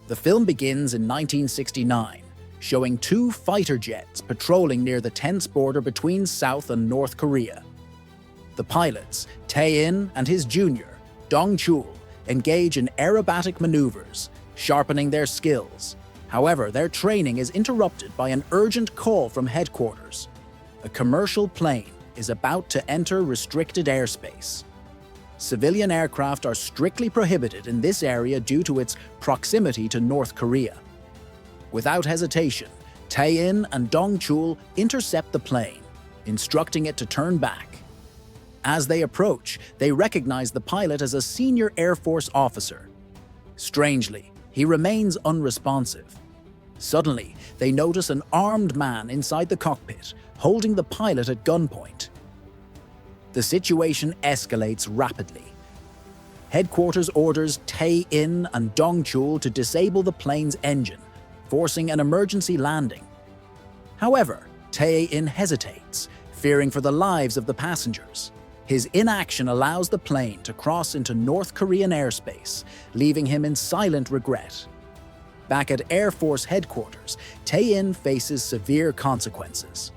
The film begins in 1969, showing two fighter jets patrolling near the tense border between South and North Korea. The pilots, Tae-in and his junior, Dong-chul, engage in aerobatic maneuvers, sharpening their skills. However, their training is interrupted by an urgent call from headquarters. A commercial plane is about to enter restricted airspace. Civilian aircraft are strictly prohibited in this area due to its proximity to North Korea. Without hesitation, Tae-in and Dong-chul intercept the plane, instructing it to turn back. As they approach, they recognize the pilot as a senior Air Force officer. Strangely, he remains unresponsive. Suddenly, they notice an armed man inside the cockpit, holding the pilot at gunpoint. The situation escalates rapidly. Headquarters orders Tae-in and Dong-chul to disable the plane's engine, forcing an emergency landing. However, Tae-in hesitates, fearing for the lives of the passengers. His inaction allows the plane to cross into North Korean airspace, leaving him in silent regret. Back at Air Force headquarters, Tae-in faces severe consequences.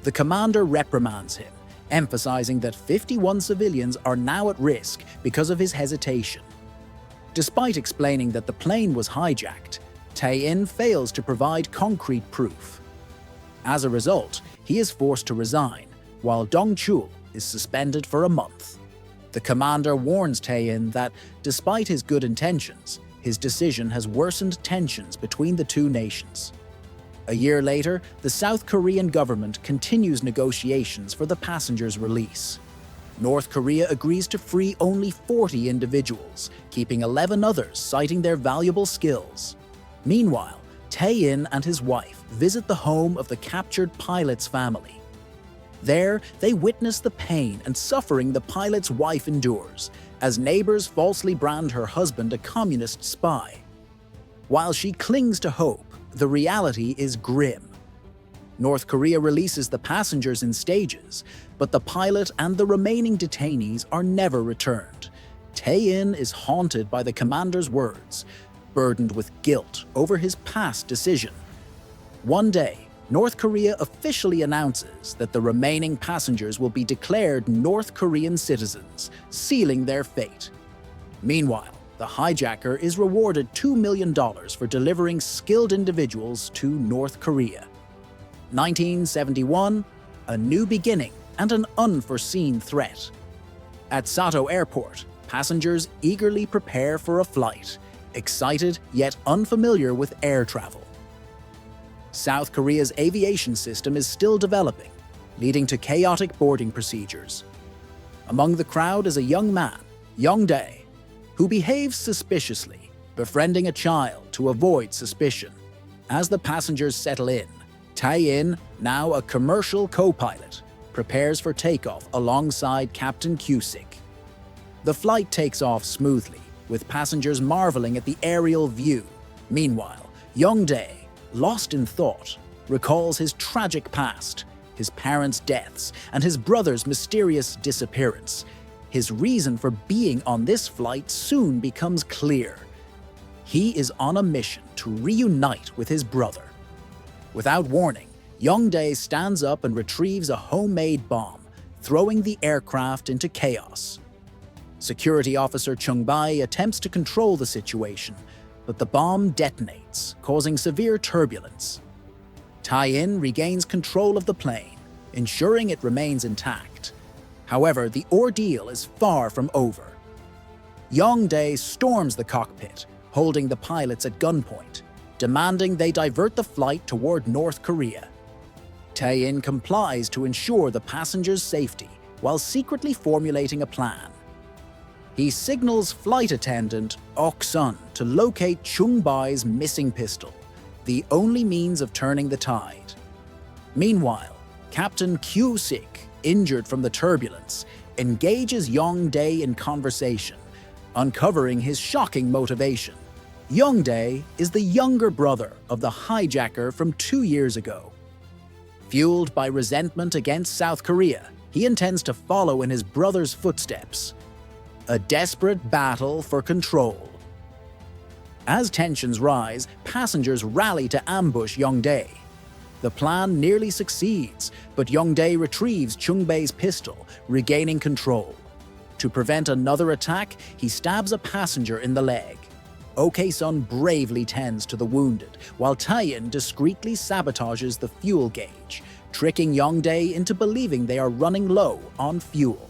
The commander reprimands him, emphasizing that 51 civilians are now at risk because of his hesitation. Despite explaining that the plane was hijacked, Tae-in fails to provide concrete proof. As a result, he is forced to resign, while Dong-chul is suspended for a month. The commander warns Tae-in that, despite his good intentions, his decision has worsened tensions between the two nations. A year later, the South Korean government continues negotiations for the passengers' release. North Korea agrees to free only 40 individuals, keeping 11 others citing their valuable skills. Meanwhile, Tae-in and his wife visit the home of the captured pilot's family. There, they witness the pain and suffering the pilot's wife endures, as neighbors falsely brand her husband a communist spy. While she clings to hope, the reality is grim. North Korea releases the passengers in stages, but the pilot and the remaining detainees are never returned. Tae-in is haunted by the commander's words, burdened with guilt over his past decision. One day, North Korea officially announces that the remaining passengers will be declared North Korean citizens, sealing their fate. Meanwhile, the hijacker is rewarded $2 million for delivering skilled individuals to North Korea. 1971, a new beginning and an unforeseen threat. At Sato Airport, passengers eagerly prepare for a flight, excited yet unfamiliar with air travel. South Korea's aviation system is still developing, leading to chaotic boarding procedures. Among the crowd is a young man, Young-dae, who behaves suspiciously, befriending a child to avoid suspicion. As the passengers settle in, Tae-in, now a commercial co-pilot, prepares for takeoff alongside Captain Cusick. The flight takes off smoothly, with passengers marveling at the aerial view. Meanwhile, Young-dae, lost in thought, recalls his tragic past, his parents' deaths, and his brother's mysterious disappearance. His reason for being on this flight soon becomes clear. He is on a mission to reunite with his brother. Without warning, Young-dae stands up and retrieves a homemade bomb, throwing the aircraft into chaos. Security officer Chung-bae attempts to control the situation, but the bomb detonates, causing severe turbulence. Tae-in regains control of the plane, ensuring it remains intact. However, the ordeal is far from over. Young-dae storms the cockpit, holding the pilots at gunpoint, demanding they divert the flight toward North Korea. Tae-in complies to ensure the passengers' safety while secretly formulating a plan. He signals flight attendant Ok-sun to locate Chung-bae's missing pistol, the only means of turning the tide. Meanwhile, Captain Cusick, injured from the turbulence, engages Young-dae in conversation, uncovering his shocking motivation. Young-dae is the younger brother of the hijacker from 2 years ago. Fueled by resentment against South Korea, he intends to follow in his brother's footsteps. A desperate battle for control. As tensions rise, passengers rally to ambush Yongdae. The plan nearly succeeds, but Yongdae retrieves Chungbei's pistol, regaining control. To prevent another attack, he stabs a passenger in the leg. Ok-sun bravely tends to the wounded, while Taein discreetly sabotages the fuel gauge, tricking Yongdae into believing they are running low on fuel.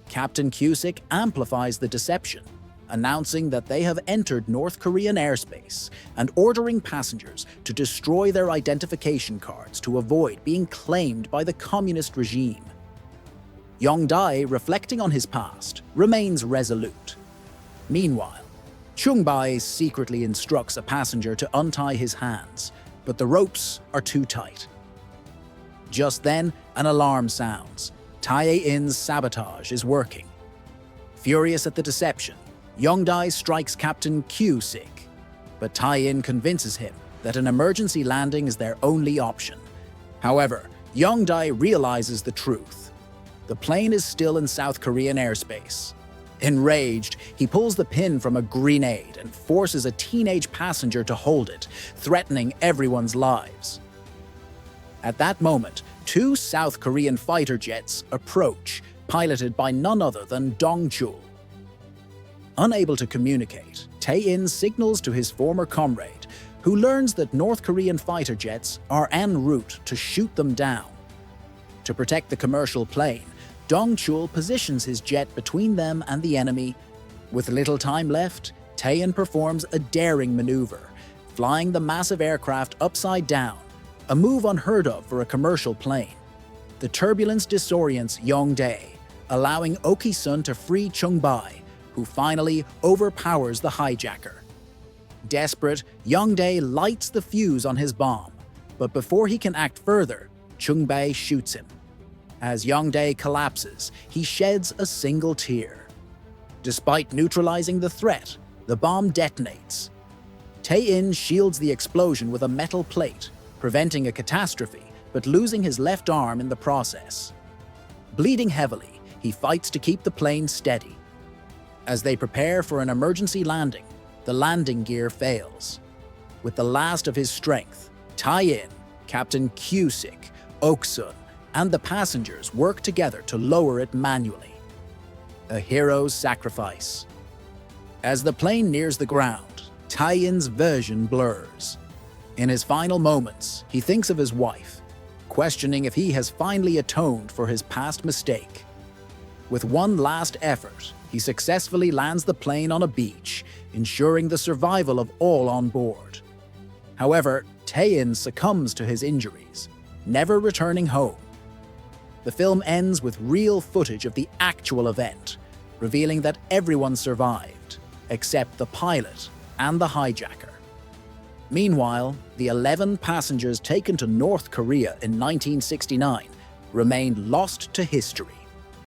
Captain Cusick amplifies the deception, announcing that they have entered North Korean airspace and ordering passengers to destroy their identification cards to avoid being claimed by the communist regime. Yongdae, reflecting on his past, remains resolute. Meanwhile, Chungbei secretly instructs a passenger to untie his hands, but the ropes are too tight. Just then, an alarm sounds. Tae-in's sabotage is working. Furious at the deception, Yongdae strikes Captain Cusick, but Tae-in convinces him that an emergency landing is their only option. However, Yongdae realizes the truth. The plane is still in South Korean airspace. Enraged, he pulls the pin from a grenade and forces a teenage passenger to hold it, threatening everyone's lives. At that moment, 2 South Korean fighter jets approach, piloted by none other than Dong-chul. Unable to communicate, Tae-in signals to his former comrade, who learns that North Korean fighter jets are en route to shoot them down. To protect the commercial plane, Dong-chul positions his jet between them and the enemy. With little time left, Tae-in performs a daring maneuver, flying the massive aircraft upside down, a move unheard of for a commercial plane. The turbulence disorients Yongdae, allowing Ok-sun to free Chungbei, who finally overpowers the hijacker. Desperate, Yongdae lights the fuse on his bomb, but before he can act further, Chungbei shoots him. As Yongdae collapses, he sheds a single tear. Despite neutralizing the threat, the bomb detonates. Tae-in shields the explosion with a metal plate, preventing a catastrophe, but losing his left arm in the process. Bleeding heavily, he fights to keep the plane steady. As they prepare for an emergency landing, the landing gear fails. With the last of his strength, Tae-in, Captain Cusick, Ok-sun, and the passengers work together to lower it manually. A hero's sacrifice. As the plane nears the ground, Tae-in's vision blurs. In his final moments, he thinks of his wife, questioning if he has finally atoned for his past mistake. With one last effort, he successfully lands the plane on a beach, ensuring the survival of all on board. However, Tae-in succumbs to his injuries, never returning home. The film ends with real footage of the actual event, revealing that everyone survived, except the pilot and the hijacker. Meanwhile, the 11 passengers taken to North Korea in 1969 remained lost to history.